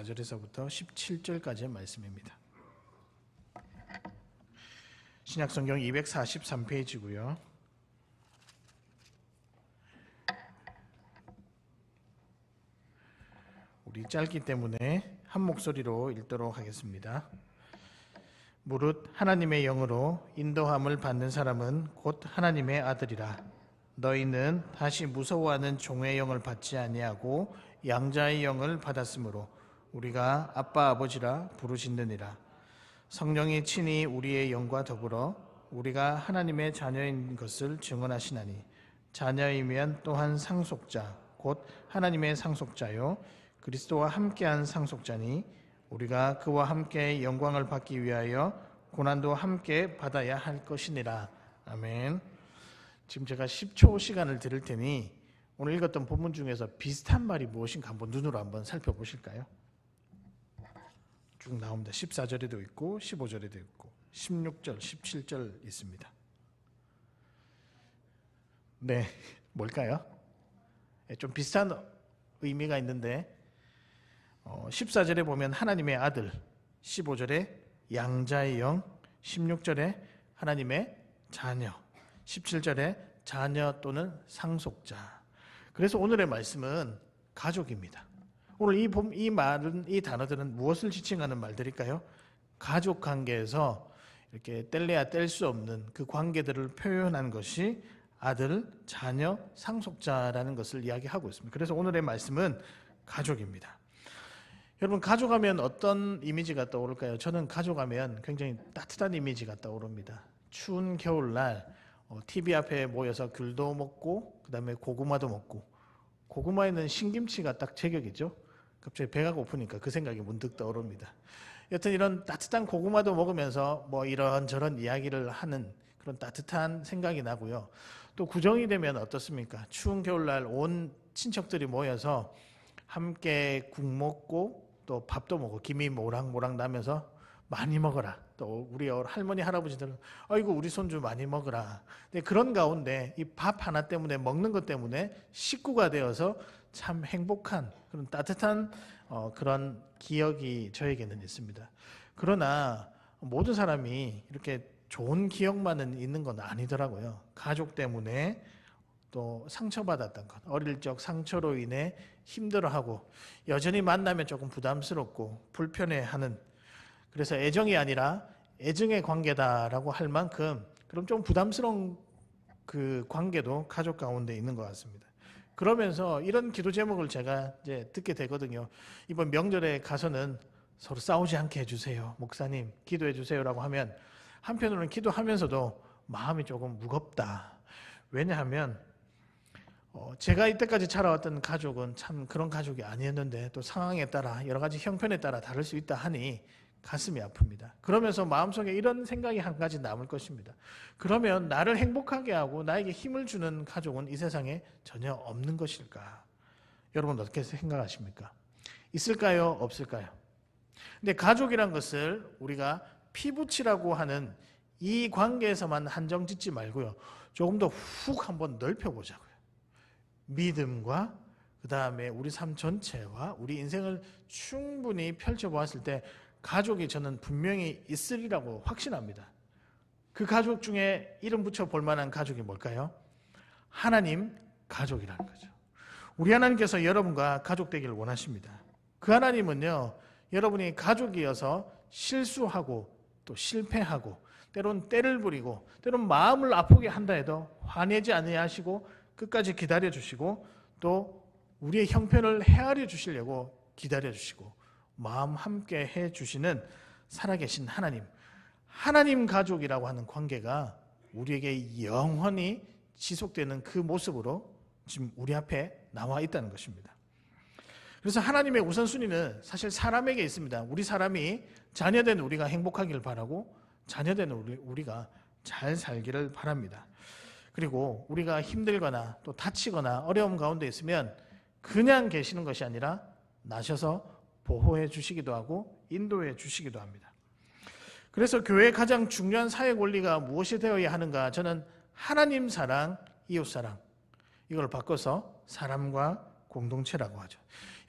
14절에서부터 17절까지의 말씀입니다. 신약성경 243페이지고요. 우리 짧기 때문에 한 목소리로 읽도록 하겠습니다. 무릇 하나님의 영으로 인도함을 받는 사람은 곧 하나님의 아들이라. 너희는 다시 무서워하는 종의 영을 받지 아니하고 양자의 영을 받았으므로 우리가 아빠 아버지라 부르신느니라. 성령이 친히 우리의 영과 더불어 우리가 하나님의 자녀인 것을 증언하시나니 자녀이면 또한 상속자 곧 하나님의 상속자요 그리스도와 함께한 상속자니 우리가 그와 함께 영광을 받기 위하여 고난도 함께 받아야 할 것이니라. 아멘. 지금 제가 10초 시간을 드릴 테니 오늘 읽었던 본문 중에서 비슷한 말이 무엇인가 한번 눈으로 한번 살펴보실까요? 쭉 나옵니다. 14절에도 있고 15절에도 있고 16절, 17절 있습니다. 네, 뭘까요? 좀 비슷한 의미가 있는데 14절에 보면 하나님의 아들, 15절에 양자의 영, 16절에 하나님의 자녀, 17절에 자녀 또는 상속자. 그래서 오늘의 말씀은 가족입니다. 오늘 이 말은, 이 단어들은 무엇을 지칭하는 말들일까요? 가족 관계에서 이렇게 뗄래야 뗄 수 없는 그 관계들을 표현한 것이 아들, 자녀, 상속자라는 것을 이야기하고 있습니다. 그래서 오늘의 말씀은 가족입니다. 여러분, 가족하면 어떤 이미지가 떠오를까요? 저는 가족하면 굉장히 따뜻한 이미지가 떠오릅니다. 추운 겨울날 TV 앞에 모여서 귤도 먹고 그 다음에 고구마도 먹고, 고구마에는 신김치가 딱 제격이죠. 갑자기 배가 고프니까 그 생각이 문득 떠오릅니다. 여튼 이런 따뜻한 고구마도 먹으면서 뭐 이런저런 이야기를 하는 그런 따뜻한 생각이 나고요. 또 구정이 되면 어떻습니까? 추운 겨울날 온 친척들이 모여서 함께 국 먹고 또 밥도 먹고 김이 모락모락 나면서 많이 먹어라. 또 우리 할머니 할아버지들은 아이고 우리 손주 많이 먹어라. 근데 그런 가운데 이 밥 하나 때문에, 먹는 것 때문에 식구가 되어서 참 행복한 그런 따뜻한 그런 기억이 저에게는 있습니다. 그러나 모든 사람이 이렇게 좋은 기억만은 있는 건 아니더라고요. 가족 때문에 또 상처받았던 것, 어릴 적 상처로 인해 힘들어하고 여전히 만나면 조금 부담스럽고 불편해하는, 그래서 애정이 아니라 애증의 관계다라고 할 만큼 그럼 좀 부담스러운 그 관계도 가족 가운데 있는 것 같습니다. 그러면서 이런 기도 제목을 제가 이제 듣게 되거든요. 이번 명절에 가서는 서로 싸우지 않게 해주세요. 목사님 기도해 주세요라고 하면 한편으로는 기도하면서도 마음이 조금 무겁다. 왜냐하면 제가 이때까지 자라왔던 가족은 참 그런 가족이 아니었는데 또 상황에 따라 여러 가지 형편에 따라 다를 수 있다 하니 가슴이 아픕니다. 그러면서 마음속에 이런 생각이 한 가지 남을 것입니다. 그러면 나를 행복하게 하고 나에게 힘을 주는 가족은 이 세상에 전혀 없는 것일까? 여러분 어떻게 생각하십니까? 있을까요? 없을까요? 근데 가족이란 것을 우리가 피부치라고 하는 이 관계에서만 한정 짓지 말고요. 조금 더 훅 한번 넓혀보자고요. 믿음과 그 다음에 우리 삶 전체와 우리 인생을 충분히 펼쳐보았을 때 가족이 저는 분명히 있으리라고 확신합니다. 그 가족 중에 이름 붙여 볼 만한 가족이 뭘까요? 하나님 가족이라는 거죠. 우리 하나님께서 여러분과 가족 되기를 원하십니다. 그 하나님은요, 여러분이 가족이어서 실수하고 또 실패하고 때론 때를 부리고 때론 마음을 아프게 한다 해도 화내지 아니하시고 끝까지 기다려 주시고 또 우리의 형편을 헤아려 주시려고 기다려 주시고 마음 함께 해 주시는 살아계신 하나님, 하나님 가족이라고 하는 관계가 우리에게 영원히 지속되는 그 모습으로 지금 우리 앞에 나와 있다는 것입니다. 그래서 하나님의 우선순위는 사실 사람에게 있습니다. 우리 사람이 자녀된 우리가 행복하기를 바라고 자녀된 우리가 잘 살기를 바랍니다. 그리고 우리가 힘들거나 또 다치거나 어려움 가운데 있으면 그냥 계시는 것이 아니라 나셔서 보호해 주시기도 하고 인도해 주시기도 합니다. 그래서 교회의 가장 중요한 사회 권리가 무엇이 되어야 하는가? 저는 하나님 사랑, 이웃 사랑, 이걸 바꿔서 사람과 공동체라고 하죠.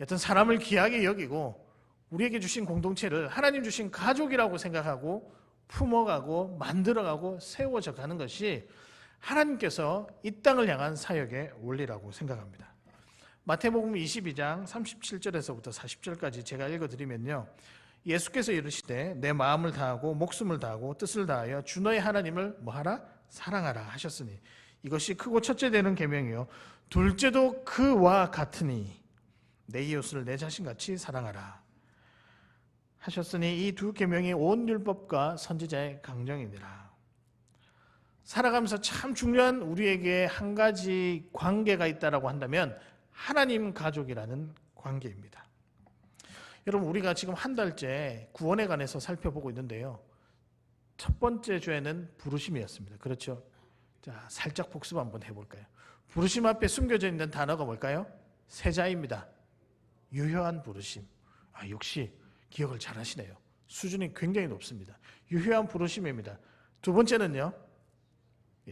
여튼 사람을 귀하게 여기고 우리에게 주신 공동체를 하나님 주신 가족이라고 생각하고 품어가고 만들어가고 세워져 가는 것이 하나님께서 이 땅을 향한 사역의 원리라고 생각합니다. 마태복음 22장 37절에서부터 40절까지 제가 읽어드리면요, 예수께서 이르시되 내 마음을 다하고 목숨을 다하고 뜻을 다하여 주 너의 하나님을 뭐하라? 사랑하라 하셨으니 이것이 크고 첫째 되는 계명이요 둘째도 그와 같으니 내 이웃을 내 자신같이 사랑하라 하셨으니 이 두 계명이 온 율법과 선지자의 강령이니라. 살아가면서 참 중요한 우리에게 한 가지 관계가 있다라고 한다면 하나님 가족이라는 관계입니다. 여러분, 우리가 지금 한 달째 구원에 관해서 살펴보고 있는데요, 첫 번째 주에는 부르심이었습니다. 그렇죠? 자, 살짝 복습 한번 해볼까요? 부르심 앞에 숨겨져 있는 단어가 뭘까요? 세 자입니다. 유효한 부르심. 역시 기억을 잘 하시네요. 수준이 굉장히 높습니다. 유효한 부르심입니다. 두 번째는요,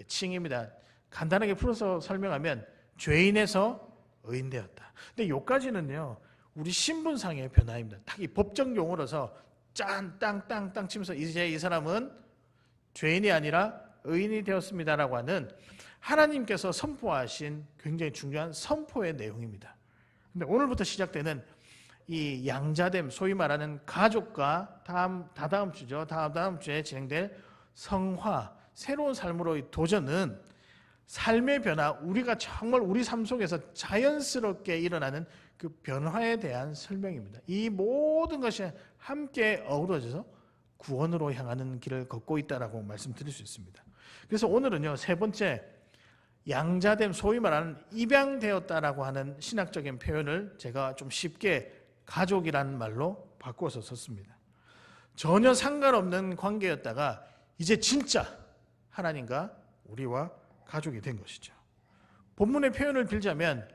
칭입니다. 간단하게 풀어서 설명하면 죄인에서 의인되었다. 근데 요까지는요, 우리 신분상의 변화입니다. 딱 이 법정 용어로서 땅 치면서 이제 이 사람은 죄인이 아니라 의인이 되었습니다라고 하는 하나님께서 선포하신 굉장히 중요한 선포의 내용입니다. 근데 오늘부터 시작되는 이 양자됨, 소위 말하는 가족과 다다음 주죠. 다다음 주에 진행될 성화, 새로운 삶으로의 도전은 삶의 변화, 우리가 정말 우리 삶 속에서 자연스럽게 일어나는 그 변화에 대한 설명입니다. 이 모든 것이 함께 어우러져서 구원으로 향하는 길을 걷고 있다라고 말씀드릴 수 있습니다. 그래서 오늘은요, 세 번째 양자됨, 소위 말하는 입양되었다라고 하는 신학적인 표현을 제가 좀 쉽게 가족이라는 말로 바꿔서 썼습니다. 전혀 상관없는 관계였다가 이제 진짜 하나님과 우리와 가족이 된 것이죠. 본문의 표현을 빌자면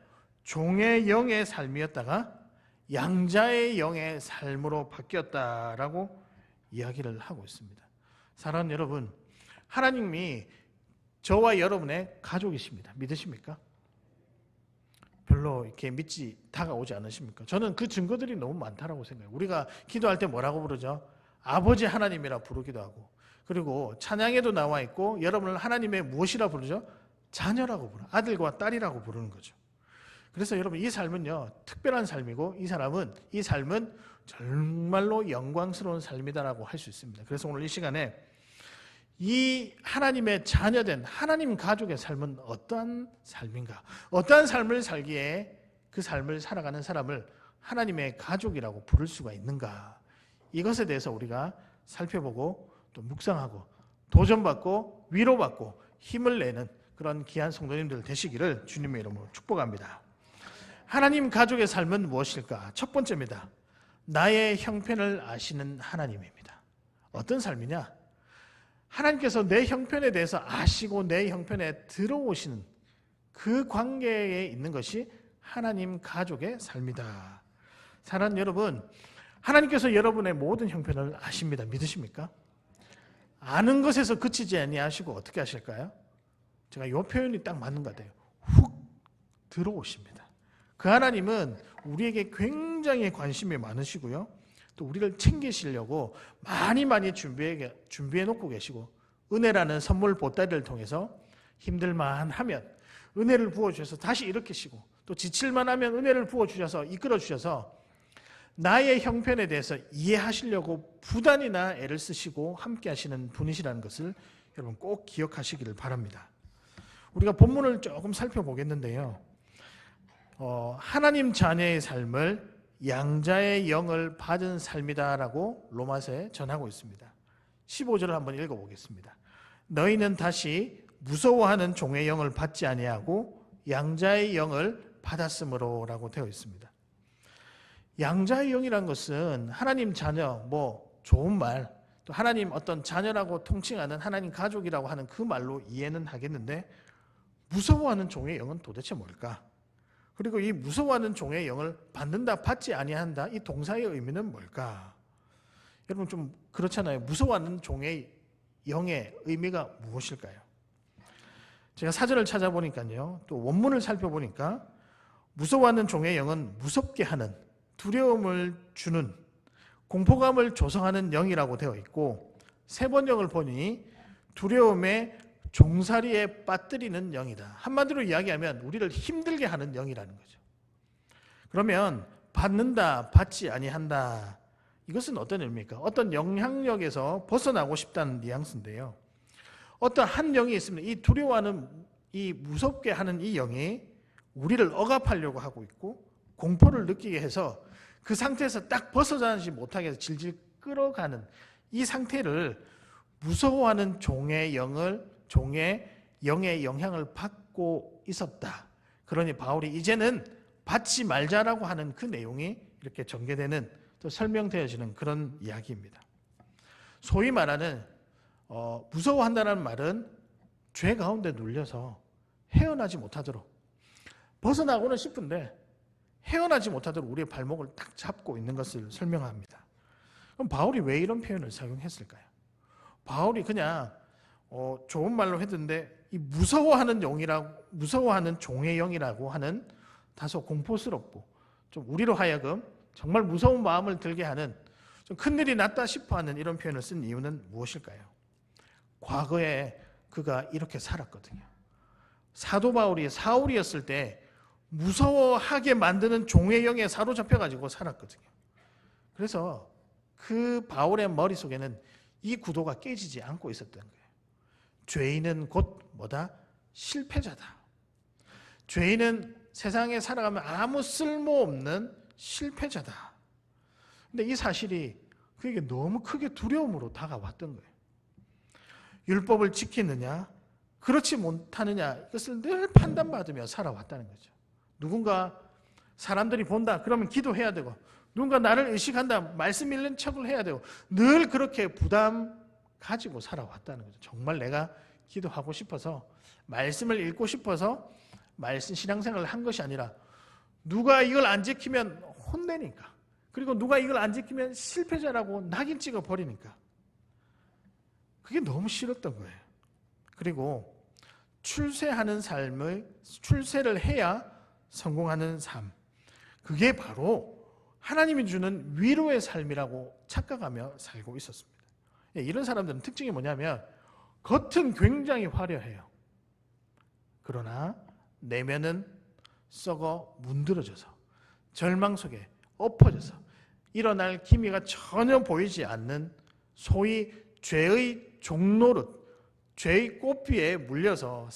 종의 영의 삶이었다가 양자의 영의 삶으로 바뀌었다라고 이야기를 하고 있습니다. 사랑하는 여러분, 하나님이 저와 여러분의 가족이십니다. 믿으십니까? 별로 이렇게 믿지 다가오지 않으십니까? 저는 그 증거들이 너무 많다라고 생각해요. 우리가 기도할 때 뭐라고 부르죠? 아버지 하나님이라 부르기도 하고, 그리고 찬양에도 나와 있고 여러분을 하나님의 무엇이라 부르죠? 자녀라고 부르죠. 아들과 딸이라고 부르는 거죠. 그래서 여러분, 이 삶은요, 특별한 삶이고 이 삶은 정말로 영광스러운 삶이다라고 할 수 있습니다. 그래서 오늘 이 시간에 이 하나님의 자녀된 하나님 가족의 삶은 어떠한 삶인가? 어떠한 삶을 살기에 그 삶을 살아가는 사람을 하나님의 가족이라고 부를 수가 있는가? 이것에 대해서 우리가 살펴보고 또 묵상하고 도전받고 위로받고 힘을 내는 그런 귀한 성도님들 되시기를 주님의 이름으로 축복합니다. 하나님 가족의 삶은 무엇일까? 첫 번째입니다. 나의 형편을 아시는 하나님입니다. 어떤 삶이냐? 하나님께서 내 형편에 대해서 아시고 내 형편에 들어오시는 그 관계에 있는 것이 하나님 가족의 삶이다. 사랑하는 여러분, 하나님께서 여러분의 모든 형편을 아십니다. 믿으십니까? 아는 것에서 그치지 아니하시고 어떻게 하실까요? 제가 이 표현이 딱 맞는 것 같아요. 훅 들어오십니다. 그 하나님은 우리에게 굉장히 관심이 많으시고요, 또 우리를 챙기시려고 많이 준비해 놓고 계시고, 은혜라는 선물 보따리를 통해서 힘들만 하면 은혜를 부어주셔서 다시 일으키시고, 또 지칠만 하면 은혜를 부어주셔서 이끌어주셔서 나의 형편에 대해서 이해하시려고 부단히나 애를 쓰시고 함께 하시는 분이시라는 것을 여러분 꼭 기억하시기를 바랍니다. 우리가 본문을 조금 살펴보겠는데요, 하나님 자녀의 삶을 양자의 영을 받은 삶이다라고 로마서에 전하고 있습니다. 15절을 한번 읽어보겠습니다. 너희는 다시 무서워하는 종의 영을 받지 아니하고 양자의 영을 받았으므로라고 되어 있습니다. 양자의 영이란 것은 하나님 자녀, 좋은 말, 또 하나님 어떤 자녀라고 통칭하는 하나님 가족이라고 하는 그 말로 이해는 하겠는데, 무서워하는 종의 영은 도대체 뭘까? 그리고 이 무서워하는 종의 영을 받는다, 받지 아니한다, 이 동사의 의미는 뭘까? 여러분 좀 그렇잖아요. 무서워하는 종의 영의 의미가 무엇일까요? 제가 사전을 찾아보니까요, 또 원문을 살펴보니까 무서워하는 종의 영은 무섭게 하는, 두려움을 주는, 공포감을 조성하는 영이라고 되어 있고, 세 번 영을 보니 두려움의 종살이에 빠뜨리는 영이다. 한마디로 이야기하면 우리를 힘들게 하는 영이라는 거죠. 그러면 받는다, 받지 아니한다. 이것은 어떤 의미입니까? 어떤 영향력에서 벗어나고 싶다는 뉘앙스인데요. 어떤 한 영이 있으면 이 두려워하는, 이 무섭게 하는 이 영이 우리를 억압하려고 하고 있고 공포를 느끼게 해서 그 상태에서 딱 벗어나지 못하게 해서 질질 끌어가는 이 상태를 무서워하는 종의 영의 영향을 받고 있었다. 그러니 바울이 이제는 받지 말자라고 하는 그 내용이 이렇게 전개되는, 또 설명되어지는 그런 이야기입니다. 소위 말하는 무서워한다는 말은 죄 가운데 눌려서 헤어나지 못하도록, 벗어나고는 싶은데 헤어나지 못하도록 우리의 발목을 딱 잡고 있는 것을 설명합니다. 그럼 바울이 왜 이런 표현을 사용했을까요? 바울이 그냥 좋은 말로 했는데 이 무서워하는 종의 영이라고 하는 다소 공포스럽고 좀 우리로 하여금 정말 무서운 마음을 들게 하는, 좀 큰일이 났다 싶어하는 이런 표현을 쓴 이유는 무엇일까요? 과거에 그가 이렇게 살았거든요. 사도 바울이 사울이었을 때 무서워하게 만드는 종의 영에 사로잡혀가지고 살았거든요. 그래서 그 바울의 머릿속에는 이 구도가 깨지지 않고 있었던 거예요. 죄인은 곧 뭐다? 실패자다. 죄인은 세상에 살아가면 아무 쓸모없는 실패자다. 근데 이 사실이 그에게 너무 크게 두려움으로 다가왔던 거예요. 율법을 지키느냐, 그렇지 못하느냐, 이것을 늘 판단받으며 살아왔다는 거죠. 누군가 사람들이 본다, 그러면 기도해야 되고, 누군가 나를 의식한다, 말씀 읽는 척을 해야 되고, 늘 그렇게 부담 가지고 살아왔다는 거죠. 정말 내가 기도하고 싶어서, 말씀을 읽고 싶어서 말씀 신앙생활을 한 것이 아니라 누가 이걸 안 지키면 혼내니까, 그리고 누가 이걸 안 지키면 실패자라고 낙인 찍어 버리니까 그게 너무 싫었던 거예요. 그리고 출세를 해야 성공하는 삶, 그게 바로 하나님이 주는 위로의 삶이라고 착각하며 살고 있었습니다. 이런 사람들은 특징이 뭐냐면 겉은 굉장히 화려해요. 그러나 내면은 썩어 문드러져서 절망 속에 엎어져서 일어날 기미가 전혀 보이지 않는, 소위 죄의 종노릇, 죄의 꼬피에 물려서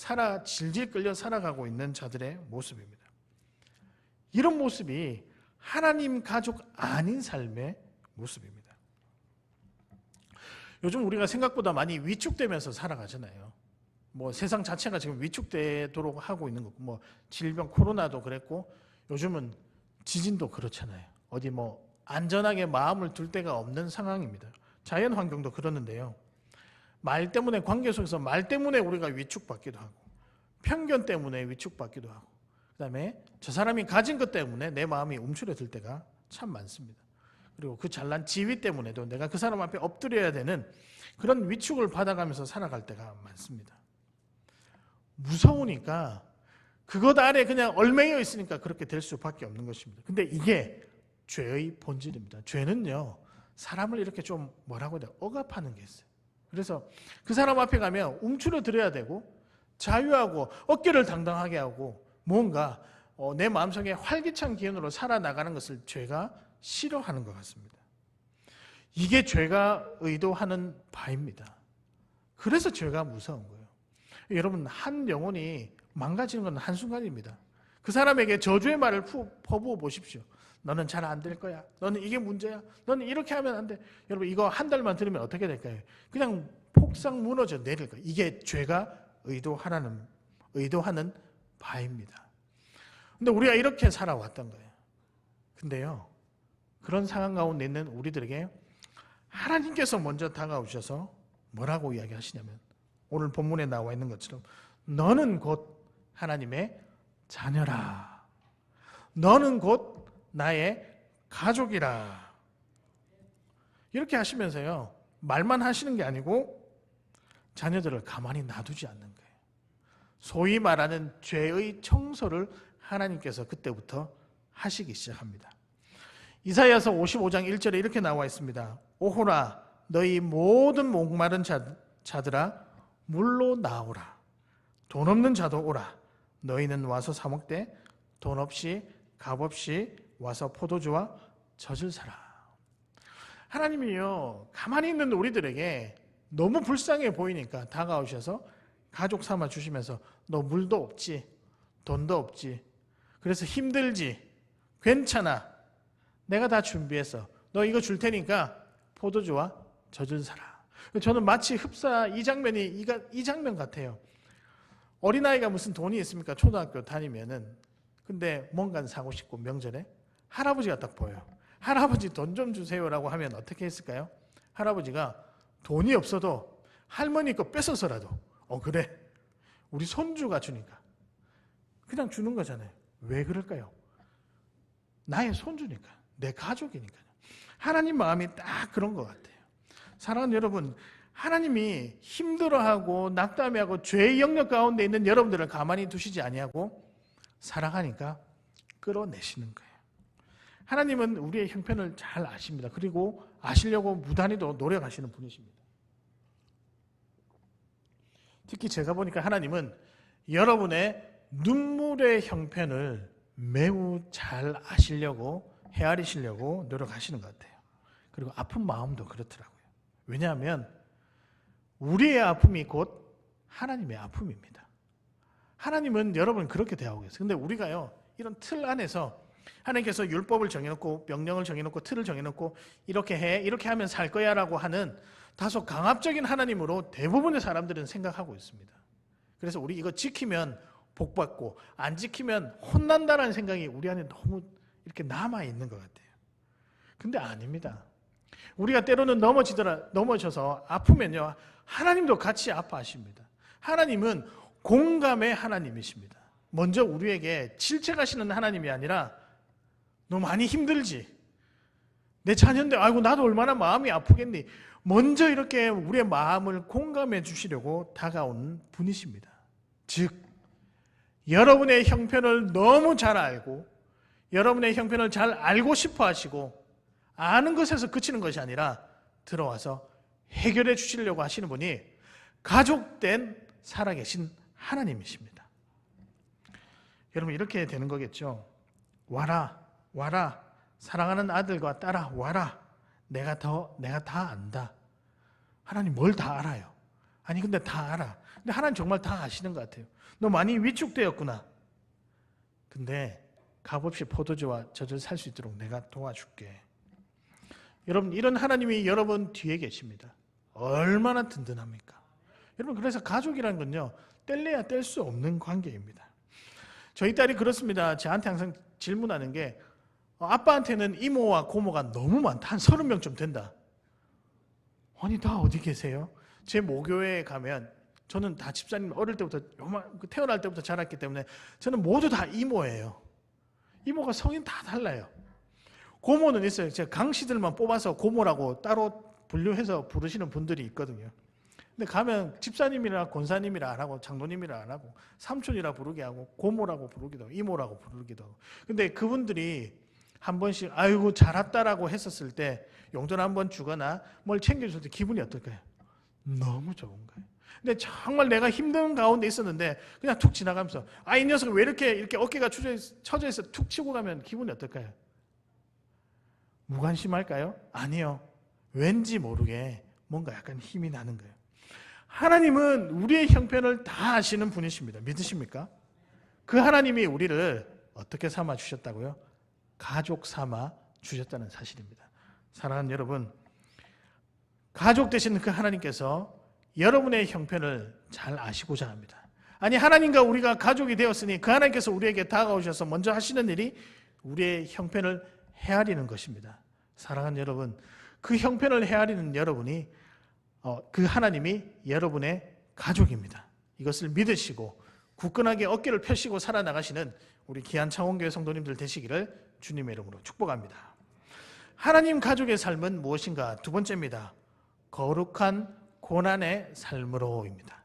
질질 끌려 살아가고 있는 자들의 모습입니다. 이런 모습이 하나님 가족 아닌 삶의 모습입니다. 요즘 우리가 생각보다 많이 위축되면서 살아가잖아요. 세상 자체가 지금 위축되도록 하고 있는 거고, 질병 코로나도 그랬고, 요즘은 지진도 그렇잖아요. 어디 안전하게 마음을 둘 데가 없는 상황입니다. 자연 환경도 그러는데요. 말 때문에, 관계 속에서 말 때문에 우리가 위축받기도 하고, 편견 때문에 위축받기도 하고, 그 다음에 저 사람이 가진 것 때문에 내 마음이 움츠러들 때가 참 많습니다. 그리고 그 잘난 지위 때문에도 내가 그 사람 앞에 엎드려야 되는 그런 위축을 받아가면서 살아갈 때가 많습니다. 무서우니까 그것 아래 그냥 얼매여 있으니까 그렇게 될 수밖에 없는 것입니다. 근데 이게 죄의 본질입니다. 죄는요, 사람을 이렇게 좀 억압하는 게 있어요. 그래서 그 사람 앞에 가면 움츠러들어야 되고, 자유하고 어깨를 당당하게 하고, 뭔가 내 마음속에 활기찬 기운으로 살아나가는 것을 죄가 싫어하는 것 같습니다. 이게 죄가 의도하는 바입니다. 그래서 죄가 무서운 거예요. 여러분, 한 영혼이 망가지는 건 한순간입니다. 그 사람에게 저주의 말을 퍼부어 보십시오. 너는 잘 안 될 거야. 너는 이게 문제야. 너는 이렇게 하면 안 돼. 여러분, 이거 한 달만 들으면 어떻게 될까요? 그냥 폭삭 무너져 내릴 거예요. 이게 죄가 의도하는 바입니다. 근데 우리가 이렇게 살아왔던 거예요. 근데요, 그런 상황 가운데 있는 우리들에게 하나님께서 먼저 다가오셔서 뭐라고 이야기하시냐면, 오늘 본문에 나와 있는 것처럼 너는 곧 하나님의 자녀라. 너는 곧 나의 가족이라. 이렇게 하시면서요, 말만 하시는 게 아니고 자녀들을 가만히 놔두지 않는 거예요. 소위 말하는 죄의 청소를 하나님께서 그때부터 하시기 시작합니다. 이사야서 55장 1절에 이렇게 나와 있습니다. 오호라 너희 모든 목마른 자들아 물로 나오라. 돈 없는 자도 오라. 너희는 와서 사 먹되 돈 없이 값 없이 와서 포도주와 젖을 사라. 하나님이요 가만히 있는 우리들에게 너무 불쌍해 보이니까 다가오셔서 가족 삼아 주시면서 너 물도 없지, 돈도 없지, 그래서 힘들지, 괜찮아, 내가 다 준비했어, 너 이거 줄 테니까 포도주와 젖을 사라. 저는 마치 흡사 이 장면 같아요. 어린아이가 무슨 돈이 있습니까? 초등학교 다니면은. 근데 뭔가 사고 싶고 명절에 할아버지가 딱 보여요. 할아버지 돈 좀 주세요라고 하면 어떻게 했을까요? 할아버지가 돈이 없어도 할머니 거 뺏어서라도 그래 우리 손주가 주니까 그냥 주는 거잖아요. 왜 그럴까요? 나의 손주니까, 내 가족이니까요. 하나님 마음이 딱 그런 것 같아요. 사랑하는 여러분, 하나님이 힘들어하고 낙담해하고 죄의 영역 가운데 있는 여러분들을 가만히 두시지 아니하고 사랑하니까 끌어내시는 거예요. 하나님은 우리의 형편을 잘 아십니다. 그리고 아시려고 무단히도 노력하시는 분이십니다. 특히 제가 보니까 하나님은 여러분의 눈물의 형편을 매우 잘 아시려고 헤아리시려고 노력하시는 것 같아요. 그리고 아픈 마음도 그렇더라고요. 왜냐하면 우리의 아픔이 곧 하나님의 아픔입니다. 하나님은 여러분 그렇게 대하고 계세요. 근데 우리가요 이런 틀 안에서 하나님께서 율법을 정해놓고 명령을 정해놓고 틀을 정해놓고 이렇게 해, 이렇게 하면 살 거야 라고 하는 다소 강압적인 하나님으로 대부분의 사람들은 생각하고 있습니다. 그래서 우리 이거 지키면 복받고 안 지키면 혼난다라는 생각이 우리 안에 너무 이렇게 남아있는 것 같아요. 근데 아닙니다. 우리가 때로는 넘어져서 아프면요 하나님도 같이 아파하십니다. 하나님은 공감의 하나님이십니다. 먼저 우리에게 질책하시는 하나님이 아니라 너 많이 힘들지? 내 자녀인데 아이고 나도 얼마나 마음이 아프겠니? 먼저 이렇게 우리의 마음을 공감해 주시려고 다가오는 분이십니다. 즉 여러분의 형편을 너무 잘 알고 여러분의 형편을 잘 알고 싶어 하시고 아는 것에서 그치는 것이 아니라 들어와서 해결해 주시려고 하시는 분이 가족된 살아계신 하나님이십니다. 여러분 이렇게 되는 거겠죠. 와라 와라 사랑하는 아들과 딸아 와라 내가 다 안다. 하나님 뭘 다 알아요? 아니 근데 다 알아. 근데 하나님 정말 다 아시는 것 같아요. 너 많이 위축되었구나. 근데 값없이 포도주와 젖을 살 수 있도록 내가 도와줄게. 여러분 이런 하나님이 여러분 뒤에 계십니다. 얼마나 든든합니까? 여러분 그래서 가족이라는 건요 뗄래야 뗄 수 없는 관계입니다. 저희 딸이 그렇습니다. 저한테 항상 질문하는 게 아빠한테는 이모와 고모가 너무 많다. 한 30명쯤 된다. 아니 다 어디 계세요? 제 모교회에 가면 저는 다 집사님 어릴 때부터 태어날 때부터 자랐기 때문에 저는 모두 다 이모예요. 이모가 성인 다 달라요. 고모는 있어요. 제가 강씨들만 뽑아서 고모라고 따로 분류해서 부르시는 분들이 있거든요. 근데 가면 집사님이라 권사님이라 안 하고 장로님이라 안 하고 삼촌이라 부르게 하고 고모라고 부르기도 하고 이모라고 부르기도 하고. 근데 그분들이 한 번씩 아이고 잘 왔다라고 했었을 때 용돈 한 번 주거나 뭘 챙겨줄 때 기분이 어떨까요? 너무 좋은 거예요. 근데 정말 내가 힘든 가운데 있었는데 그냥 툭 지나가면서 이 녀석 왜 이렇게 어깨가 처져 있어 툭 치고 가면 기분이 어떨까요? 무관심할까요? 아니요. 왠지 모르게 뭔가 약간 힘이 나는 거예요. 하나님은 우리의 형편을 다 아시는 분이십니다. 믿으십니까? 그 하나님이 우리를 어떻게 삼아 주셨다고요? 가족 삼아 주셨다는 사실입니다. 사랑하는 여러분, 가족 되신 그 하나님께서 여러분의 형편을 잘 아시고자 합니다. 아니 하나님과 우리가 가족이 되었으니 그 하나님께서 우리에게 다가오셔서 먼저 하시는 일이 우리의 형편을 헤아리는 것입니다. 사랑하는 여러분, 그 형편을 헤아리는 여러분이 그 하나님이 여러분의 가족입니다. 이것을 믿으시고 굳건하게 어깨를 펴시고 살아나가시는 우리 귀한 창원교회 성도님들 되시기를 주님의 이름으로 축복합니다. 하나님 가족의 삶은 무엇인가? 두 번째입니다. 거룩한 고난의 삶으로입니다.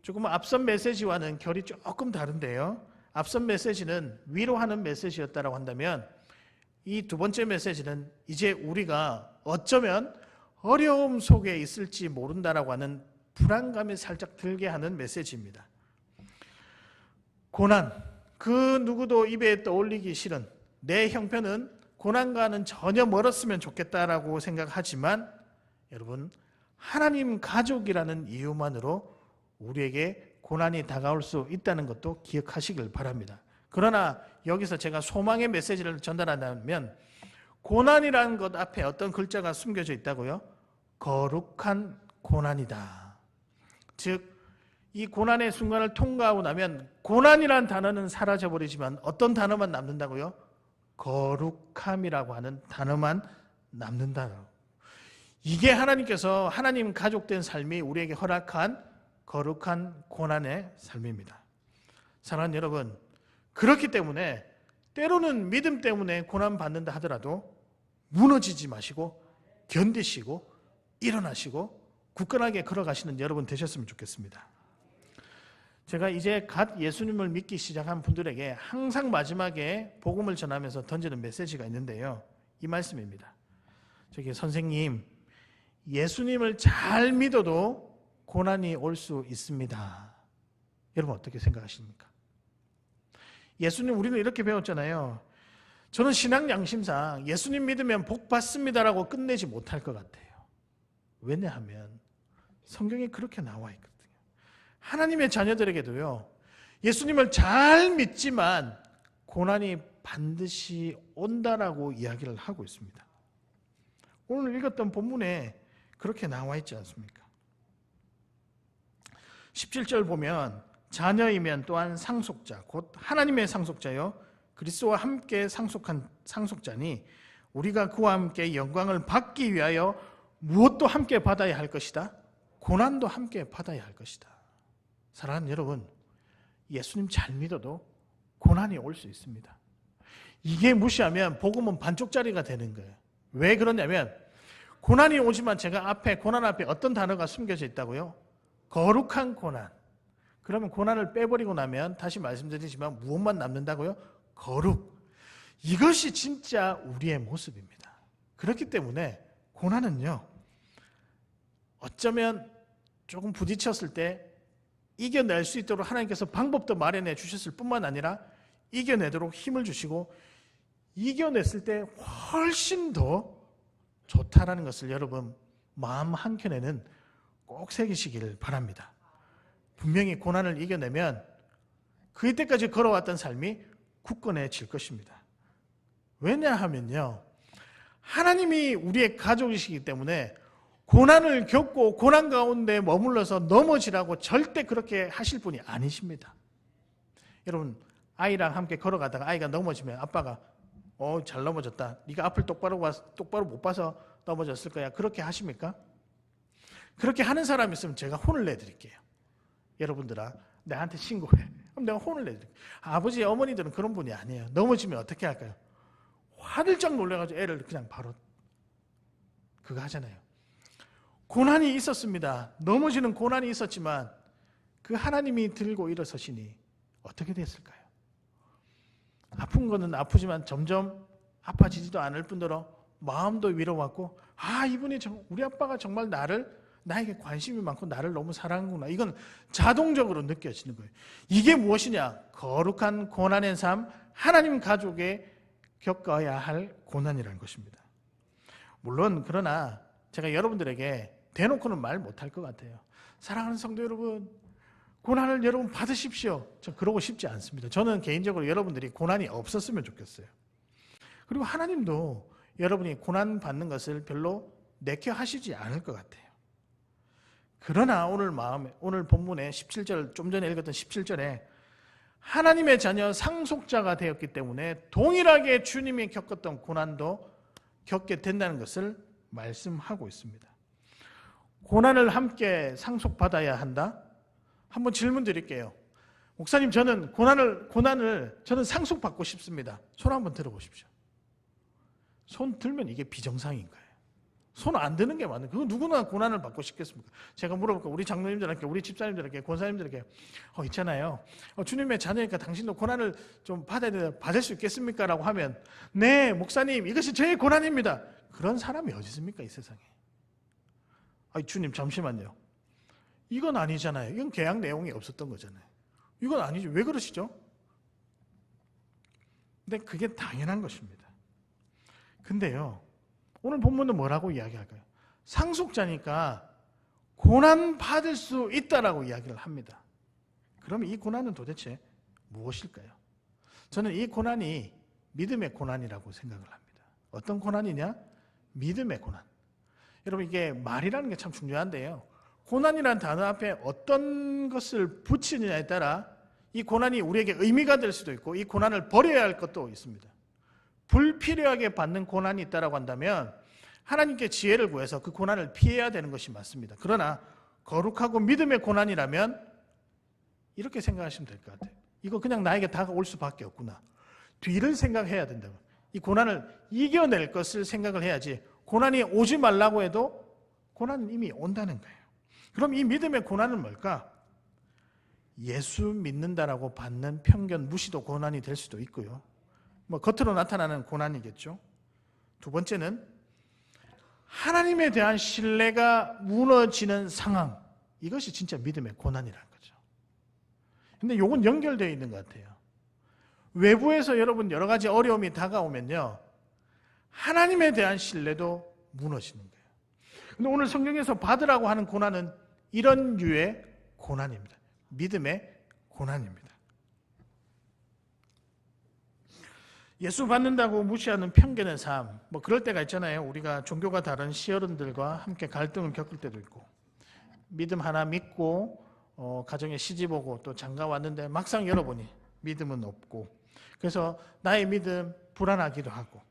조금 앞선 메시지와는 결이 조금 다른데요. 앞선 메시지는 위로하는 메시지였다고 한다면 이 두 번째 메시지는 이제 우리가 어쩌면 어려움 속에 있을지 모른다라고 하는 불안감이 살짝 들게 하는 메시지입니다. 고난, 그 누구도 입에 떠올리기 싫은 내 형편은 고난과는 전혀 멀었으면 좋겠다라고 생각하지만 여러분, 하나님 가족이라는 이유만으로 우리에게 고난이 다가올 수 있다는 것도 기억하시길 바랍니다. 그러나 여기서 제가 소망의 메시지를 전달한다면 고난이라는 것 앞에 어떤 글자가 숨겨져 있다고요? 거룩한 고난이다. 즉, 이 고난의 순간을 통과하고 나면 고난이라는 단어는 사라져버리지만 어떤 단어만 남는다고요? 거룩함이라고 하는 단어만 남는다. 이게 하나님께서 하나님 가족된 삶이 우리에게 허락한 거룩한 고난의 삶입니다. 사랑하는 여러분, 그렇기 때문에 때로는 믿음 때문에 고난받는다 하더라도 무너지지 마시고 견디시고 일어나시고 굳건하게 걸어가시는 여러분 되셨으면 좋겠습니다. 제가 이제 갓 예수님을 믿기 시작한 분들에게 항상 마지막에 복음을 전하면서 던지는 메시지가 있는데요. 이 말씀입니다. 저기 선생님, 예수님을 잘 믿어도 고난이 올 수 있습니다. 여러분 어떻게 생각하십니까? 예수님 우리는 이렇게 배웠잖아요. 저는 신앙 양심상 예수님 믿으면 복 받습니다라고 끝내지 못할 것 같아요. 왜냐하면 성경에 그렇게 나와 있거든요. 하나님의 자녀들에게도요, 예수님을 잘 믿지만 고난이 반드시 온다라고 이야기를 하고 있습니다. 오늘 읽었던 본문에 그렇게 나와 있지 않습니까? 17절 보면 자녀이면 또한 상속자, 곧 하나님의 상속자요 그리스도와 함께 상속한 상속자니 우리가 그와 함께 영광을 받기 위하여 무엇도 함께 받아야 할 것이다. 고난도 함께 받아야 할 것이다. 사랑하는 여러분, 예수님 잘 믿어도 고난이 올 수 있습니다. 이게 무시하면 복음은 반쪽짜리가 되는 거예요. 왜 그러냐면 고난이 오지만 제가 앞에 고난 앞에 어떤 단어가 숨겨져 있다고요? 거룩한 고난. 그러면 고난을 빼버리고 나면 다시 말씀드리지만 무엇만 남는다고요? 거룩. 이것이 진짜 우리의 모습입니다. 그렇기 때문에 고난은요, 어쩌면 조금 부딪혔을 때 이겨낼 수 있도록 하나님께서 방법도 마련해 주셨을 뿐만 아니라 이겨내도록 힘을 주시고 이겨냈을 때 훨씬 더 좋다라는 것을 여러분 마음 한켠에는 꼭 새기시기를 바랍니다. 분명히 고난을 이겨내면 그때까지 걸어왔던 삶이 굳건해질 것입니다. 왜냐하면요, 하나님이 우리의 가족이시기 때문에 고난을 겪고 고난 가운데 머물러서 넘어지라고 절대 그렇게 하실 분이 아니십니다. 여러분, 아이랑 함께 걸어가다가 아이가 넘어지면 아빠가 잘 넘어졌다. 네가 앞을 똑바로 못 봐서 넘어졌을 거야. 그렇게 하십니까? 그렇게 하는 사람이 있으면 제가 혼을 내드릴게요. 여러분들아, 나한테 신고해. 그럼 내가 혼을 내드릴게요. 아버지, 어머니들은 그런 분이 아니에요. 넘어지면 어떻게 할까요? 화들짝 놀라가지고 애를 그냥 바로 그거 하잖아요. 고난이 있었습니다. 넘어지는 고난이 있었지만 그 하나님이 들고 일어서시니 어떻게 됐을까요? 아픈 거는 아프지만 점점 아파지지도 않을 뿐더러 마음도 위로받고, 이분이 우리 아빠가 정말 나에게 관심이 많고 나를 너무 사랑하는구나. 이건 자동적으로 느껴지는 거예요. 이게 무엇이냐? 거룩한 고난의 삶, 하나님 가족에 겪어야 할 고난이라는 것입니다. 물론 그러나 제가 여러분들에게 대놓고는 말 못할 것 같아요. 사랑하는 성도 여러분, 고난을 여러분 받으십시오. 저 그러고 싶지 않습니다. 저는 개인적으로 여러분들이 고난이 없었으면 좋겠어요. 그리고 하나님도 여러분이 고난 받는 것을 별로 내켜 하시지 않을 것 같아요. 그러나 오늘 본문의 17절, 좀 전에 읽었던 17절에 하나님의 자녀 상속자가 되었기 때문에 동일하게 주님이 겪었던 고난도 겪게 된다는 것을 말씀하고 있습니다. 고난을 함께 상속받아야 한다? 한번 질문 드릴게요. 목사님, 저는 고난을 저는 상속받고 싶습니다. 손 한번 들어보십시오. 손 들면 이게 비정상인 거예요. 손 안 드는 게 맞는. 그거 누구나 고난을 받고 싶겠습니까? 제가 물어볼까? 우리 장로님들에게, 우리 집사님들에게, 권사님들에게 있잖아요. 주님의 자녀니까 당신도 고난을 좀 받을 수 있겠습니까? 라고 하면 네, 목사님, 이것이 제 고난입니다. 그런 사람이 어디 있습니까? 이 세상에. 주님 잠시만요. 이건 아니잖아요. 이건 계약 내용이 없었던 거잖아요. 이건 아니죠. 왜 그러시죠? 근데 그게 당연한 것입니다. 근데요, 오늘 본문은 뭐라고 이야기할까요? 상속자니까 고난 받을 수 있다라고 이야기를 합니다. 그러면 이 고난은 도대체 무엇일까요? 저는 이 고난이 믿음의 고난이라고 생각을 합니다. 어떤 고난이냐? 믿음의 고난. 여러분, 이게 말이라는 게 참 중요한데요. 고난이라는 단어 앞에 어떤 것을 붙이느냐에 따라 이 고난이 우리에게 의미가 될 수도 있고 이 고난을 버려야 할 것도 있습니다. 불필요하게 받는 고난이 있다고 한다면 하나님께 지혜를 구해서 그 고난을 피해야 되는 것이 맞습니다. 그러나 거룩하고 믿음의 고난이라면 이렇게 생각하시면 될 것 같아요. 이거 그냥 나에게 다가올 수밖에 없구나. 뒤를 생각해야 된다고. 이 고난을 이겨낼 것을 생각을 해야지 고난이 오지 말라고 해도 고난은 이미 온다는 거예요. 그럼 이 믿음의 고난은 뭘까? 예수 믿는다라고 받는 편견, 무시도 고난이 될 수도 있고요. 겉으로 나타나는 고난이겠죠. 두 번째는 하나님에 대한 신뢰가 무너지는 상황. 이것이 진짜 믿음의 고난이라는 거죠. 근데 이건 연결되어 있는 것 같아요. 외부에서 여러분 여러 가지 어려움이 다가오면요, 하나님에 대한 신뢰도 무너지는 거예요. 근데 오늘 성경에서 받으라고 하는 고난은 이런 류의 고난입니다. 믿음의 고난입니다. 예수 받는다고 무시하는 편견의 삶, 그럴 때가 있잖아요. 우리가 종교가 다른 시어른들과 함께 갈등을 겪을 때도 있고, 믿음 하나 믿고 가정에 시집 오고 또 장가 왔는데 막상 열어보니 믿음은 없고, 그래서 나의 믿음 불안하기도 하고,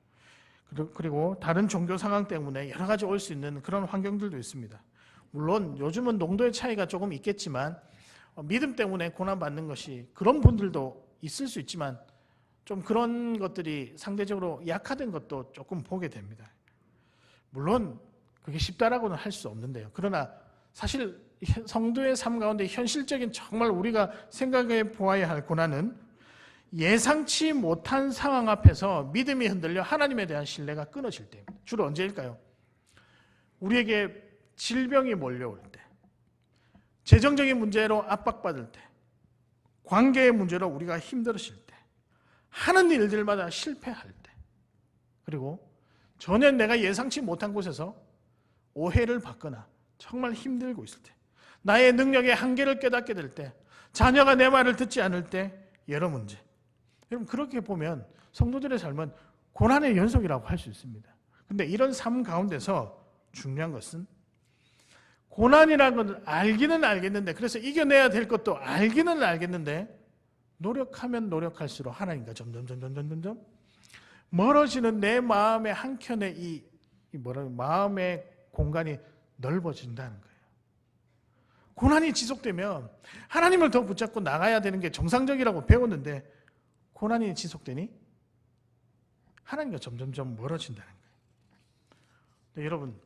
그리고 다른 종교 상황 때문에 여러 가지 올 수 있는 그런 환경들도 있습니다. 물론 요즘은 농도의 차이가 조금 있겠지만 믿음 때문에 고난받는 것이 그런 분들도 있을 수 있지만 좀 그런 것들이 상대적으로 약화된 것도 조금 보게 됩니다. 물론 그게 쉽다라고는 할 수 없는데요. 그러나 사실 성도의 삶 가운데 현실적인 정말 우리가 생각해 보아야 할 고난은 예상치 못한 상황 앞에서 믿음이 흔들려 하나님에 대한 신뢰가 끊어질 때입니다. 주로 언제일까요? 우리에게 질병이 몰려올 때, 재정적인 문제로 압박받을 때, 관계의 문제로 우리가 힘들어질 때, 하는 일들마다 실패할 때, 그리고 전혀 내가 예상치 못한 곳에서 오해를 받거나 정말 힘들고 있을 때, 나의 능력의 한계를 깨닫게 될 때, 자녀가 내 말을 듣지 않을 때, 여러 문제. 여러분, 그렇게 보면 성도들의 삶은 고난의 연속이라고 할 수 있습니다. 그런데 이런 삶 가운데서 중요한 것은 고난이라는 건 알기는 알겠는데, 그래서 이겨내야 될 것도 알기는 알겠는데, 노력하면 노력할수록 하나님과 점점 멀어지는 내 마음의 한켠에 마음의 공간이 넓어진다는 거예요. 고난이 지속되면 하나님을 더 붙잡고 나가야 되는 게 정상적이라고 배웠는데, 고난이 지속되니 하나님과 점점 멀어진다는 거예요. 근데 여러분,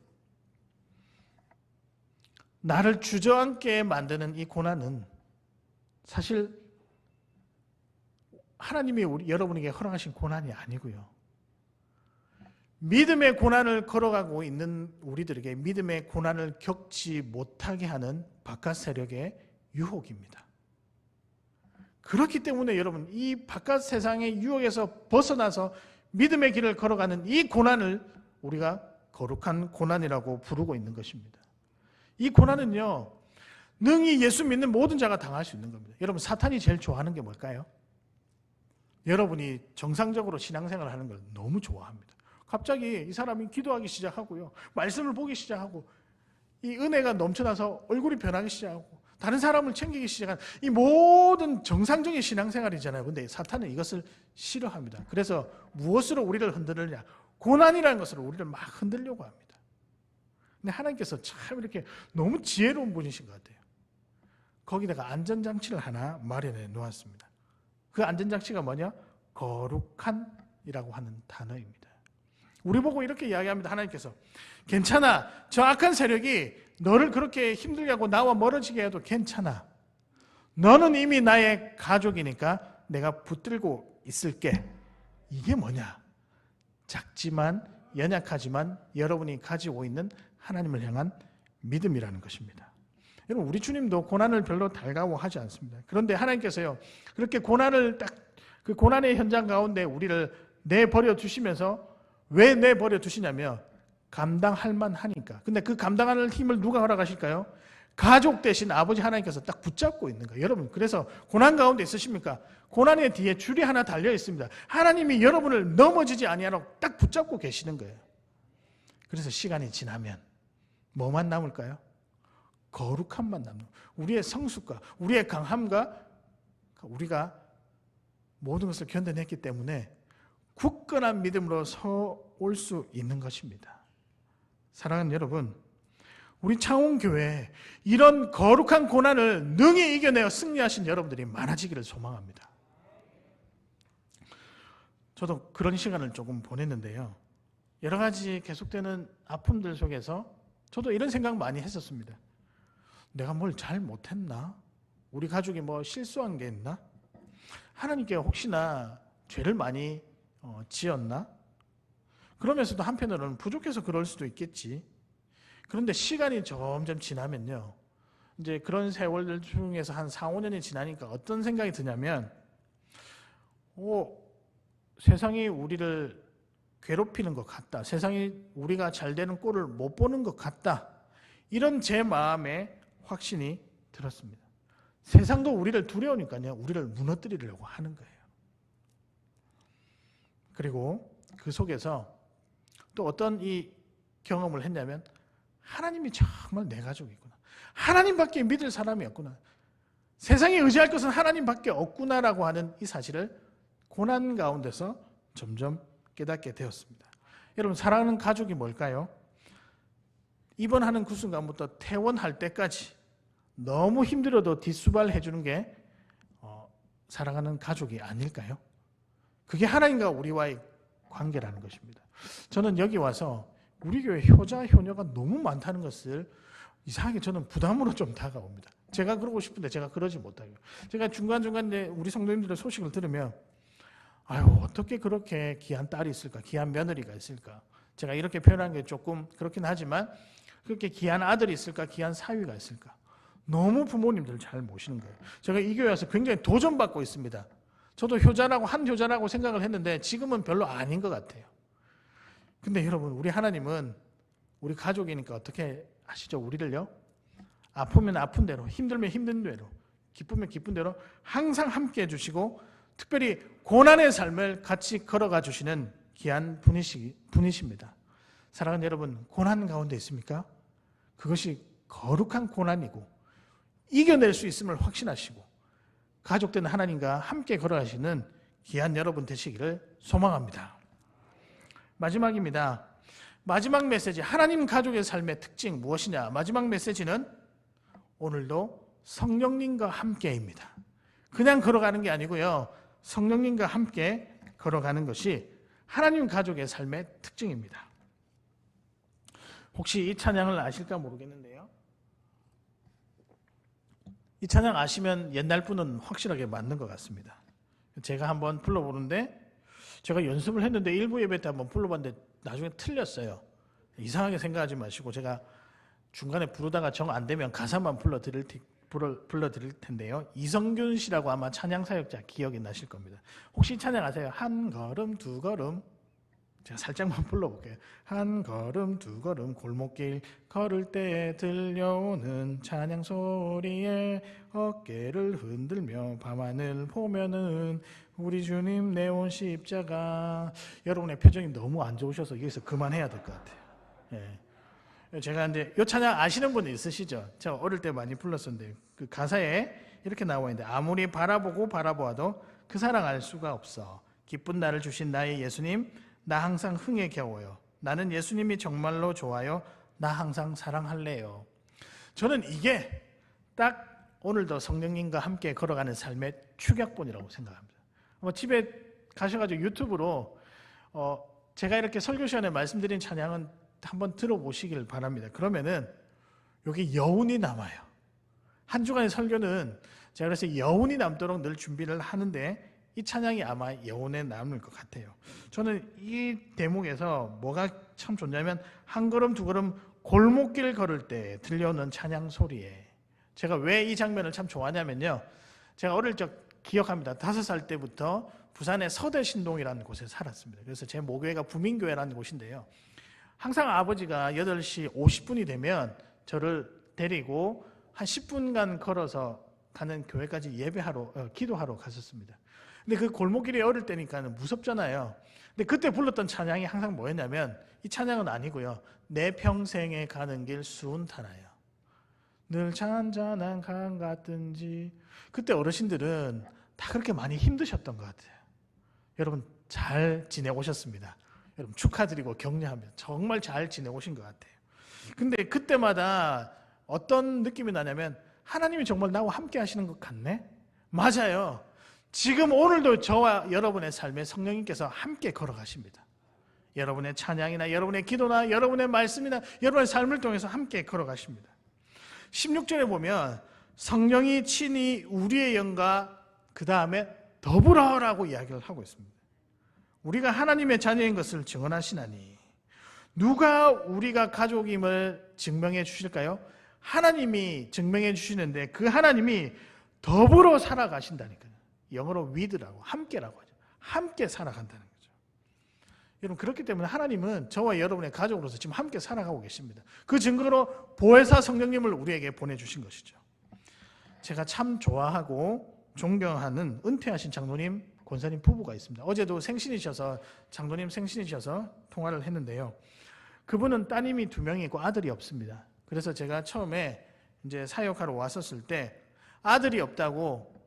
나를 주저앉게 만드는 이 고난은 사실 하나님이 여러분에게 허락하신 고난이 아니고요. 믿음의 고난을 걸어가고 있는 우리들에게 믿음의 고난을 겪지 못하게 하는 바깥 세력의 유혹입니다. 그렇기 때문에 여러분, 이 바깥 세상의 유혹에서 벗어나서 믿음의 길을 걸어가는 이 고난을 우리가 거룩한 고난이라고 부르고 있는 것입니다. 이 고난은요, 능히 예수 믿는 모든 자가 당할 수 있는 겁니다. 여러분, 사탄이 제일 좋아하는 게 뭘까요? 여러분이 정상적으로 신앙생활을 하는 걸 너무 좋아합니다. 갑자기 이 사람이 기도하기 시작하고요, 말씀을 보기 시작하고, 이 은혜가 넘쳐나서 얼굴이 변하기 시작하고, 다른 사람을 챙기기 시작한 이 모든 정상적인 신앙생활이잖아요. 근데 사탄은 이것을 싫어합니다. 그래서 무엇으로 우리를 흔들느냐? 고난이라는 것으로 우리를 막 흔들려고 합니다. 근데 하나님께서 참 이렇게 너무 지혜로운 분이신 것 같아요. 거기다가 안전장치를 하나 마련해 놓았습니다. 그 안전장치가 뭐냐? 거룩한이라고 하는 단어입니다. 우리 보고 이렇게 이야기합니다. 하나님께서 괜찮아. 저 악한 세력이 너를 그렇게 힘들게 하고 나와 멀어지게 해도 괜찮아. 너는 이미 나의 가족이니까 내가 붙들고 있을게. 이게 뭐냐? 작지만 연약하지만 여러분이 가지고 있는 하나님을 향한 믿음이라는 것입니다. 여러분, 우리 주님도 고난을 별로 달가워하지 않습니다. 그런데 하나님께서요, 그렇게 고난을 그 고난의 현장 가운데 우리를 내버려 두시면서 왜 내버려 두시냐면 감당할 만하니까. 근데 그 감당하는 힘을 누가 허락하실까요? 가족 대신 아버지 하나님께서 딱 붙잡고 있는 거예요. 여러분, 그래서 고난 가운데 있으십니까? 고난의 뒤에 줄이 하나 달려 있습니다. 하나님이 여러분을 넘어지지 아니하도록 딱 붙잡고 계시는 거예요. 그래서 시간이 지나면 뭐만 남을까요? 거룩함만 남는 거예요. 우리의 성숙과 우리의 강함과 우리가 모든 것을 견뎌냈기 때문에 굳건한 믿음으로 서올 수 있는 것입니다. 사랑하는 여러분, 우리 창원교회에 이런 거룩한 고난을 능히 이겨내어 승리하신 여러분들이 많아지기를 소망합니다. 저도 그런 시간을 조금 보냈는데요. 여러 가지 계속되는 아픔들 속에서 저도 이런 생각 많이 했었습니다. 내가 뭘 잘 못했나? 우리 가족이 뭐 실수한 게 있나? 하나님께 혹시나 죄를 많이 지었나? 그러면서도 한편으로는 부족해서 그럴 수도 있겠지. 그런데 시간이 점점 지나면요, 이제 그런 세월들 중에서 한 4, 5년이 지나니까 어떤 생각이 드냐면, 세상이 우리를 괴롭히는 것 같다. 세상이 우리가 잘 되는 꼴을 못 보는 것 같다. 이런 제 마음에 확신이 들었습니다. 세상도 우리를 두려우니까요, 우리를 무너뜨리려고 하는 거예요. 그리고 그 속에서 또 어떤 이 경험을 했냐면, 하나님이 정말 내 가족이구나. 하나님밖에 믿을 사람이 없구나. 세상에 의지할 것은 하나님밖에 없구나라고 하는 이 사실을 고난 가운데서 점점 깨닫게 되었습니다. 여러분, 사랑하는 가족이 뭘까요? 입원하는 그 순간부터 퇴원할 때까지 너무 힘들어도 뒷수발해 주는 게 사랑하는 가족이 아닐까요? 그게 하나님과 우리와의 관계라는 것입니다. 저는 여기 와서 우리 교회 효자, 효녀가 너무 많다는 것을 이상하게 저는 부담으로 좀 다가옵니다. 제가 그러고 싶은데 제가 그러지 못하고, 제가 중간중간 우리 성도님들의 소식을 들으면 어떻게 그렇게 귀한 딸이 있을까, 귀한 며느리가 있을까. 제가 이렇게 표현하는 게 조금 그렇긴 하지만 그렇게 귀한 아들이 있을까, 귀한 사위가 있을까. 너무 부모님들을 잘 모시는 거예요. 제가 이 교회 와서 굉장히 도전받고 있습니다. 저도 효자라고, 한 효자라고 생각을 했는데 지금은 별로 아닌 것 같아요. 근데 여러분, 우리 하나님은 우리 가족이니까 어떻게 하시죠? 우리를요, 아프면 아픈 대로, 힘들면 힘든 대로, 기쁘면 기쁜 대로 항상 함께 해주시고, 특별히 고난의 삶을 같이 걸어가 주시는 귀한 분이십니다. 사랑하는 여러분, 고난 가운데 있습니까? 그것이 거룩한 고난이고 이겨낼 수 있음을 확신하시고 가족된 하나님과 함께 걸어가시는 귀한 여러분 되시기를 소망합니다. 마지막입니다. 마지막 메시지, 하나님 가족의 삶의 특징 무엇이냐? 마지막 메시지는 오늘도 성령님과 함께입니다. 그냥 걸어가는 게 아니고요, 성령님과 함께 걸어가는 것이 하나님 가족의 삶의 특징입니다. 혹시 이 찬양을 아실까 모르겠는데요, 이 찬양 아시면 옛날 분은 확실하게 맞는 것 같습니다. 제가 한번 불러보는데, 제가 연습을 했는데 일부 예배 때 한번 불러봤는데 나중에 틀렸어요. 이상하게 생각하지 마시고 제가 중간에 부르다가 정 안 되면 가사만 불러드릴 텐데요. 이성균 씨라고 아마 찬양 사역자 기억이 나실 겁니다. 혹시 찬양 아세요? 한 걸음 두 걸음. 제가 살짝만 불러볼게요. 한 걸음 두 걸음 골목길 걸을 때 들려오는 찬양 소리에 어깨를 흔들며 밤하늘 보면은 우리 주님 내온 십자가. 여러분의 표정이 너무 안 좋으셔서 여기서 그만해야 될 것 같아요. 예. 제가 이제 이 찬양 아시는 분이 있으시죠? 제가 어릴 때 많이 불렀었는데 그 가사에 이렇게 나와 있는데, 아무리 바라보고 바라보아도 그 사랑 알 수가 없어. 기쁜 날을 주신 나의 예수님, 나 항상 흥에 겨워요. 나는 예수님이 정말로 좋아요. 나 항상 사랑할래요. 저는 이게 딱 오늘도 성령님과 함께 걸어가는 삶의 축약본이라고 생각합니다. 집에 가셔가지고 유튜브로 제가 이렇게 설교 시간에 말씀드린 찬양은 한번 들어보시길 바랍니다. 그러면은 여기 여운이 남아요. 한 주간의 설교는 제가 그래서 여운이 남도록 늘 준비를 하는데 이 찬양이 아마 여운에 남을 것 같아요. 저는 이 대목에서 뭐가 참 좋냐면 한 걸음 두 걸음 골목길 걸을 때 들려오는 찬양 소리에 제가 왜 이 장면을 참 좋아하냐면요. 제가 어릴 적 기억합니다. 5살 때부터 부산의 서대신동이라는 곳에 살았습니다. 그래서 제 모교회가 부민교회라는 곳인데요. 항상 아버지가 8시 50분이 되면 저를 데리고 한 10분간 걸어서 가는 교회까지 기도하러 갔었습니다. 근데 그 골목길이 어릴 때니까 무섭잖아요. 근데 그때 불렀던 찬양이 항상 뭐였냐면 이 찬양은 아니고요. 내 평생에 가는 길 수운타나요. 늘 잔잔한 강 같든지. 그때 어르신들은 다 그렇게 많이 힘드셨던 것 같아요. 여러분 잘 지내오셨습니다. 여러분 축하드리고 격려합니다. 정말 잘 지내오신 것 같아요. 근데 그때마다 어떤 느낌이 나냐면 하나님이 정말 나와 함께 하시는 것 같네? 맞아요. 지금 오늘도 저와 여러분의 삶에 성령님께서 함께 걸어가십니다. 여러분의 찬양이나 여러분의 기도나 여러분의 말씀이나 여러분의 삶을 통해서 함께 걸어가십니다. 16절에 보면 성령이 친히 우리의 영과 그 다음에 더불어라고 이야기를 하고 있습니다. 우리가 하나님의 자녀인 것을 증언하시나니 누가 우리가 가족임을 증명해 주실까요? 하나님이 증명해 주시는데 그 하나님이 더불어 살아가신다니까요. 영어로 with라고 함께라고 하죠. 함께 살아간다는 거죠. 여러분 그렇기 때문에 하나님은 저와 여러분의 가족으로서 지금 함께 살아가고 계십니다. 그 증거로 보혜사 성령님을 우리에게 보내주신 것이죠. 제가 참 좋아하고 존경하는 은퇴하신 장로님, 권사님 부부가 있습니다. 어제도 장로님 생신이셔서 통화를 했는데요. 그분은 따님이 2명이고 아들이 없습니다. 그래서 제가 처음에 이제 사역하러 왔었을 때 아들이 없다고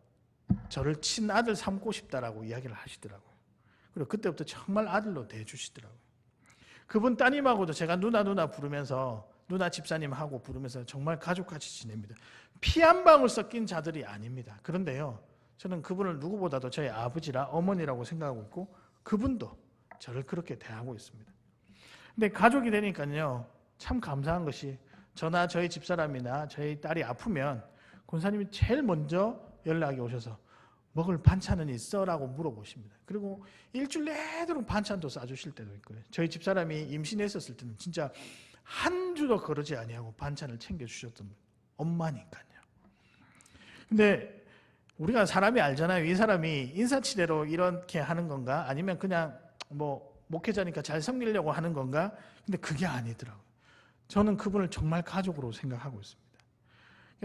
저를 친아들 삼고 싶다라고 이야기를 하시더라고요. 그리고 그때부터 정말 아들로 대해주시더라고요. 그분 따님하고도 제가 누나 부르면서 누나 집사님하고 부르면서 정말 가족같이 지냅니다. 피 한 방울 섞인 자들이 아닙니다. 그런데요, 저는 그분을 누구보다도 저희 아버지라 어머니라고 생각하고 있고 그분도 저를 그렇게 대하고 있습니다. 근데 가족이 되니까요, 참 감사한 것이 저나 저희 집사람이나 저희 딸이 아프면 권사님이 제일 먼저 연락이 오셔서 먹을 반찬은 있어? 라고 물어보십니다. 그리고 일주일 내도록 반찬도 싸주실 때도 있고요. 저희 집사람이 임신했었을 때는 진짜 한 주도 거르지 아니하고 반찬을 챙겨주셨던 엄마니까요. 근데 우리가 사람이 알잖아요. 이 사람이 인사치레로 이렇게 하는 건가? 아니면 그냥 목회자니까 잘 섬기려고 하는 건가? 근데 그게 아니더라고요. 저는 그분을 정말 가족으로 생각하고 있습니다.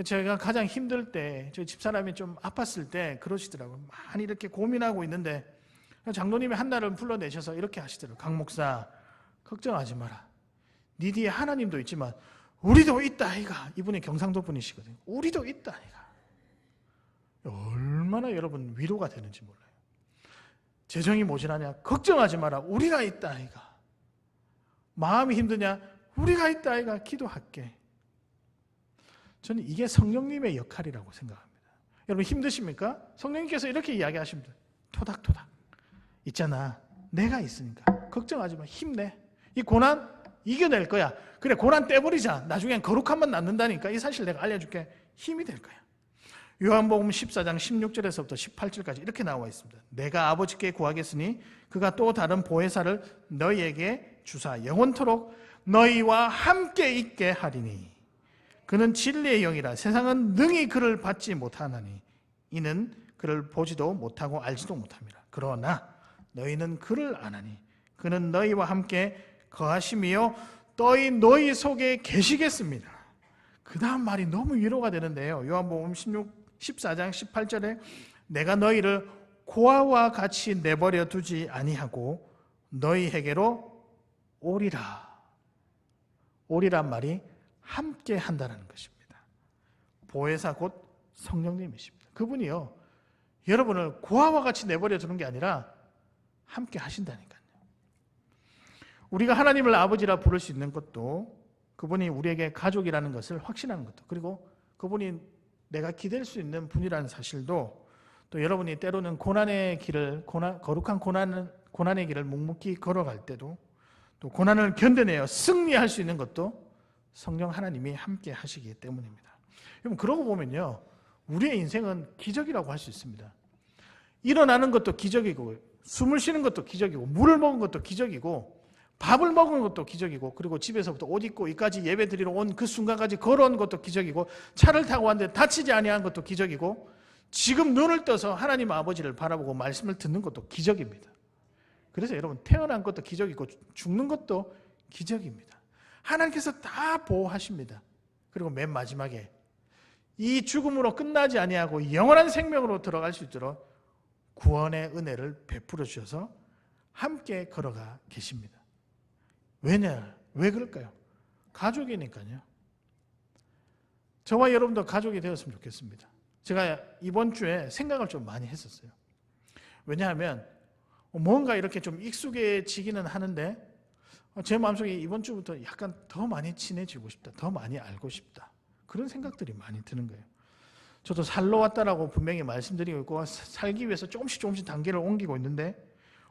제가 가장 힘들 때, 저희 집사람이 좀 아팠을 때 그러시더라고요. 많이 이렇게 고민하고 있는데 장로님이 한 날은 불러내셔서 이렇게 하시더라고요. 강 목사, 걱정하지 마라. 네 뒤에 하나님도 있지만 우리도 있다 아이가. 이분이 경상도 분이시거든요. 우리도 있다 아이가. 얼마나 여러분 위로가 되는지 몰라요. 재정이 모자라냐? 걱정하지 마라. 우리가 있다 아이가. 마음이 힘드냐? 우리가 있다 아이가. 기도할게. 저는 이게 성령님의 역할이라고 생각합니다. 여러분 힘드십니까? 성령님께서 이렇게 이야기하십니다. 토닥토닥. 있잖아. 내가 있으니까. 걱정하지 마. 힘내. 이 고난 이겨낼 거야. 그래 고난 떼버리자. 나중엔 거룩함만 남는다니까. 이 사실 내가 알려줄게. 힘이 될 거야. 요한복음 14장 16절에서부터 18절까지 이렇게 나와 있습니다. 내가 아버지께 구하겠으니 그가 또 다른 보혜사를 너희에게 주사 영원토록 너희와 함께 있게 하리니 그는 진리의 영이라 세상은 능히 그를 받지 못하나니 이는 그를 보지도 못하고 알지도 못함이라. 그러나 너희는 그를 아나니 그는 너희와 함께 거하심이요 너희 속에 계시겠습니다. 그 다음 말이 너무 위로가 되는데요. 요한복음 14장 18절에 내가 너희를 고아와 같이 내버려 두지 아니하고 너희에게로 오리라. 오리란 말이 함께 한다는 것입니다. 보혜사 곧 성령님이십니다. 그분이요, 여러분을 고아와 같이 내버려 두는 게 아니라 함께 하신다니까요. 우리가 하나님을 아버지라 부를 수 있는 것도 그분이 우리에게 가족이라는 것을 확신하는 것도, 그리고 그분이 내가 기댈 수 있는 분이라는 사실도, 또 여러분이 때로는 고난의 길을 거룩한 고난의 길을 묵묵히 걸어갈 때도 또 고난을 견뎌내어 승리할 수 있는 것도 성령 하나님이 함께 하시기 때문입니다. 여러분 그러고 보면요, 우리의 인생은 기적이라고 할 수 있습니다. 일어나는 것도 기적이고, 숨을 쉬는 것도 기적이고, 물을 먹은 것도 기적이고, 밥을 먹은 것도 기적이고, 그리고 집에서부터 옷 입고 이까지 예배 드리러 온 그 순간까지 걸어온 것도 기적이고, 차를 타고 왔는데 다치지 아니한 것도 기적이고, 지금 눈을 떠서 하나님 아버지를 바라보고 말씀을 듣는 것도 기적입니다. 그래서 여러분 태어난 것도 기적이고 죽는 것도 기적입니다. 하나님께서 다 보호하십니다. 그리고 맨 마지막에 이 죽음으로 끝나지 아니하고 영원한 생명으로 들어갈 수 있도록 구원의 은혜를 베풀어 주셔서 함께 걸어가 계십니다. 왜 그럴까요? 가족이니까요. 저와 여러분도 가족이 되었으면 좋겠습니다. 제가 이번 주에 생각을 좀 많이 했었어요. 왜냐하면 뭔가 이렇게 좀 익숙해지기는 하는데 제 마음속에 이번 주부터 약간 더 많이 친해지고 싶다, 더 많이 알고 싶다, 그런 생각들이 많이 드는 거예요. 저도 살러 왔다라고 분명히 말씀드리고 있고 살기 위해서 조금씩 단계를 옮기고 있는데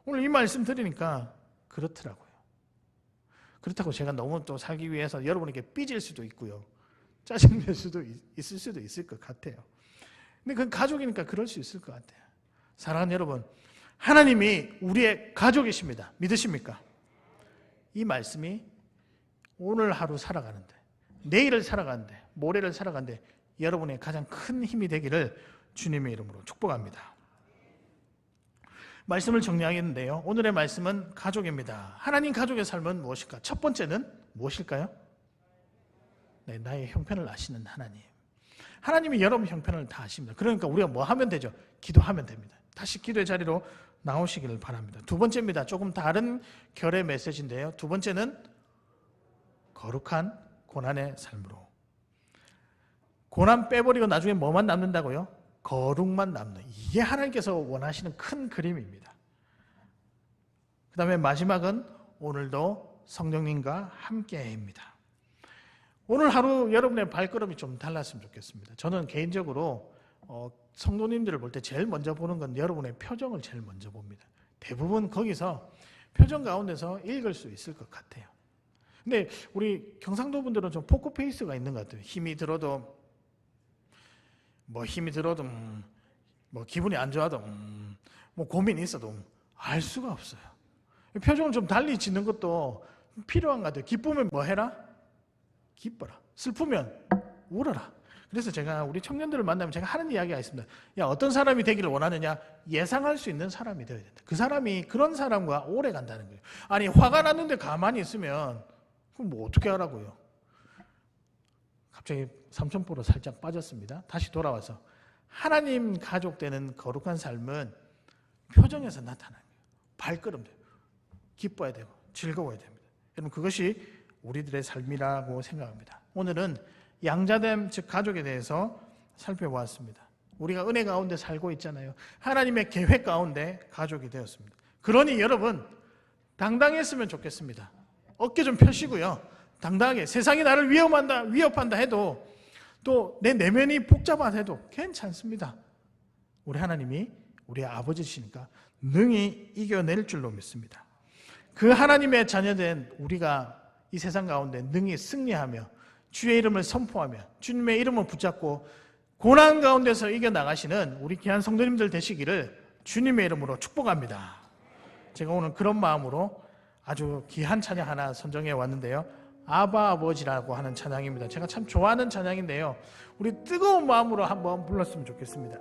오늘 이 말씀 들으니까 그렇더라고요. 그렇다고 제가 너무 또 살기 위해서 여러분에게 삐질 수도 있고요, 짜증낼 수도 있을 수도 있을 것 같아요. 근데 그 가족이니까 그럴 수 있을 것 같아요. 사랑하는 여러분, 하나님이 우리의 가족이십니다. 믿으십니까? 이 말씀이 오늘 하루 살아가는데, 내일을 살아가는데, 모레를 살아가는데 여러분의 가장 큰 힘이 되기를 주님의 이름으로 축복합니다. 말씀을 정리하겠는데요, 오늘의 말씀은 가족입니다. 하나님 가족의 삶은 무엇일까? 첫 번째는 무엇일까요? 네, 나의 형편을 아시는 하나님. 하나님이 여러분 형편을 다 아십니다. 그러니까 우리가 뭐 하면 되죠? 기도하면 됩니다. 다시 기도의 자리로 나오시기를 바랍니다. 두 번째입니다. 조금 다른 결의 메시지인데요, 두 번째는 거룩한 고난의 삶으로. 고난 빼버리고 나중에 뭐만 남는다고요? 거룩만 남는. 이게 하나님께서 원하시는 큰 그림입니다. 그 다음에 마지막은 오늘도 성령님과 함께입니다. 오늘 하루 여러분의 발걸음이 좀 달랐으면 좋겠습니다. 저는 개인적으로 성도님들을 볼 때 제일 먼저 보는 건 여러분의 표정을 제일 먼저 봅니다. 대부분 거기서 표정 가운데서 읽을 수 있을 것 같아요. 근데 우리 경상도 분들은 좀 포커페이스가 있는 것 같아요. 힘이 들어도 뭐 기분이 안 좋아도 뭐 고민이 있어도 알 수가 없어요. 표정을 좀 달리 짓는 것도 필요한 것 같아요. 기쁘면 뭐 해라? 기뻐라. 슬프면 울어라. 그래서 제가 우리 청년들을 만나면 제가 하는 이야기가 있습니다. 야, 어떤 사람이 되기를 원하느냐? 예상할 수 있는 사람이 되어야 된다. 그 사람이 그런 사람과 오래 간다는 거예요. 아니, 화가 났는데 가만히 있으면 그럼 뭐 어떻게 하라고요? 갑자기 삼천포로 살짝 빠졌습니다. 다시 돌아와서 하나님 가족 되는 거룩한 삶은 표정에서 나타나는 거예요. 발걸음도 기뻐야 되고 즐거워야 됩니다. 여러분, 그것이 우리들의 삶이라고 생각합니다. 오늘은 양자됨, 즉 가족에 대해서 살펴보았습니다. 우리가 은혜 가운데 살고 있잖아요. 하나님의 계획 가운데 가족이 되었습니다. 그러니 여러분 당당했으면 좋겠습니다. 어깨 좀 펴시고요, 당당하게 세상이 나를 위협한다 해도 또 내 내면이 복잡하다 해도 괜찮습니다. 우리 하나님이 우리의 아버지시니까 능히 이겨낼 줄로 믿습니다. 그 하나님의 자녀된 우리가 이 세상 가운데 능히 승리하며 주의 이름을 선포하며 주님의 이름을 붙잡고 고난 가운데서 이겨나가시는 우리 귀한 성도님들 되시기를 주님의 이름으로 축복합니다. 제가 오늘 그런 마음으로 아주 귀한 찬양 하나 선정해 왔는데요, 아바 아버지라고 하는 찬양입니다. 제가 참 좋아하는 찬양인데요, 우리 뜨거운 마음으로 한번 불렀으면 좋겠습니다.